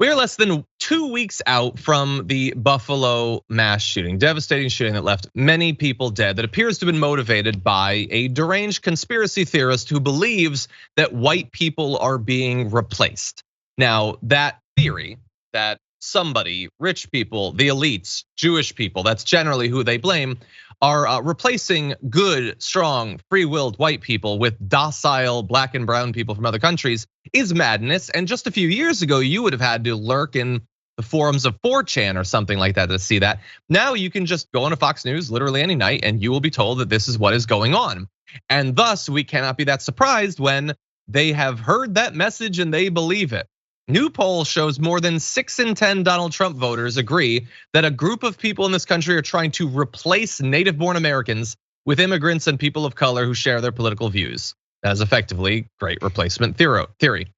We are less than 2 weeks out from the Buffalo mass shooting, devastating shooting that left many people dead, that appears to have been motivated by a deranged conspiracy theorist who believes that white people are being replaced. Now, that theory that somebody, rich people, the elites, Jewish people, that's generally who they blame, are replacing good, strong, free-willed white people with docile black and brown people from other countries is madness. And just a few years ago, you would have had to lurk in the forums of 4chan or something like that to see that. Now you can just go on to Fox News literally any night and you will be told that this is what is going on. And thus, we cannot be that surprised when they have heard that message and they believe it. New poll shows more than 6 in 10 Donald Trump voters agree that a group of people in this country are trying to replace native-born Americans with immigrants and people of color who share their political views. That is effectively great replacement theory.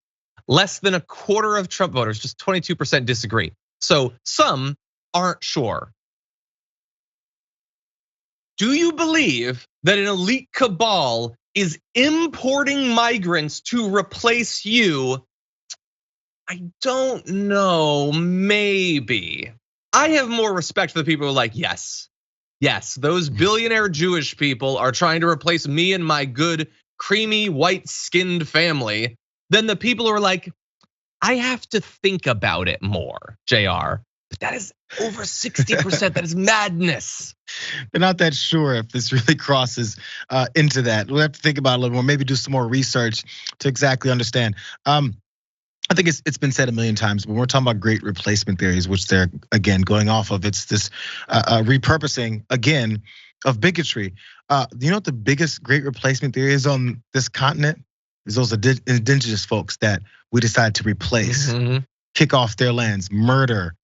Less than a quarter of Trump voters, just 22% disagree. So some aren't sure. Do you believe that an elite cabal is importing migrants to replace you? I don't know, maybe. I have more respect for the people who are like, yes, those billionaire Jewish people are trying to replace me and my good, creamy, white-skinned family than the people who are like, I have to think about it more, JR. But that is over 60%, that is madness. They're not that sure if this really crosses into that. We'll have to think about it a little more, maybe do some more research to exactly understand. I think it's been said a million times, but we're talking about great replacement theories, which they're again going off of. It's this repurposing again of bigotry. You know what the biggest great replacement theory is on this continent? Is those indigenous folks that we decide to replace, kick off their lands, murder,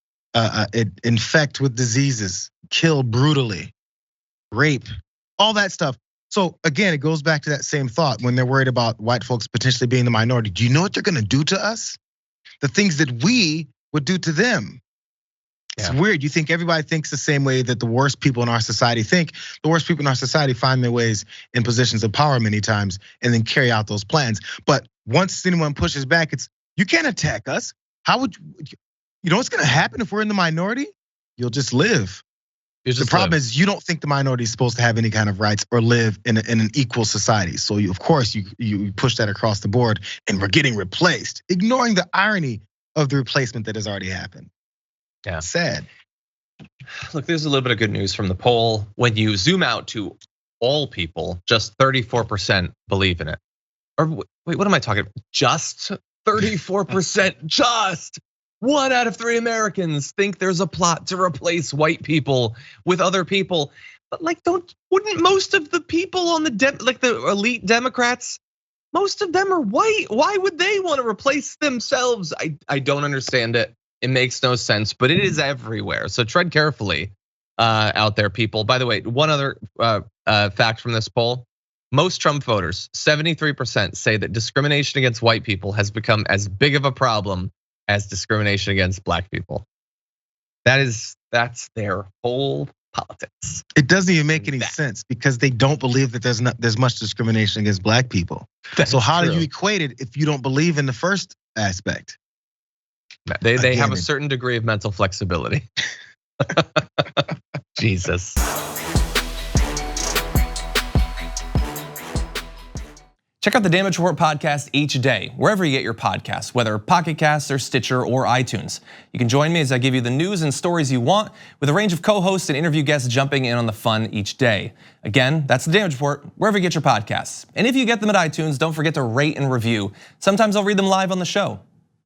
infect with diseases, kill brutally, rape, all that stuff. So again, it goes back to that same thought when they're worried about white folks potentially being the minority. Do you know what they're gonna do to us? The things that we would do to them. It's weird, you think everybody thinks the same way that the worst people in our society think. The worst people in our society find their ways in positions of power many times and then carry out those plans. But once anyone pushes back, it's, you can't attack us. How would you know what's gonna happen if we're in the minority? You'll just live. The problem is you don't think the minority is supposed to have any kind of rights or live in an equal society. So of course you push that across the board and we're getting replaced, ignoring the irony of the replacement that has already happened. Yeah, sad. Look, there's a little bit of good news from the poll. When you zoom out to all people, just 34% believe in it. Or wait, what am I talking about? Just 34%, just. 1 out of 3 Americans think there's a plot to replace white people with other people. But like, wouldn't most of the people on the elite Democrats, most of them are white. Why would they want to replace themselves? I don't understand it. It makes no sense, but it is everywhere. So tread carefully out there, people. By the way, one other fact from this poll. Most Trump voters, 73%, say that discrimination against white people has become as big of a problem as discrimination against black people. That's their whole politics. It doesn't even make any sense because they don't believe that there's much discrimination against black people. So how do you equate it if you don't believe in the first aspect? They have a certain degree of mental flexibility. Jesus. Check out the Damage Report podcast each day, wherever you get your podcasts, whether Pocket Casts or Stitcher or iTunes. You can join me as I give you the news and stories you want, with a range of co-hosts and interview guests jumping in on the fun each day. Again, that's the Damage Report, wherever you get your podcasts. And if you get them at iTunes, don't forget to rate and review. Sometimes I'll read them live on the show.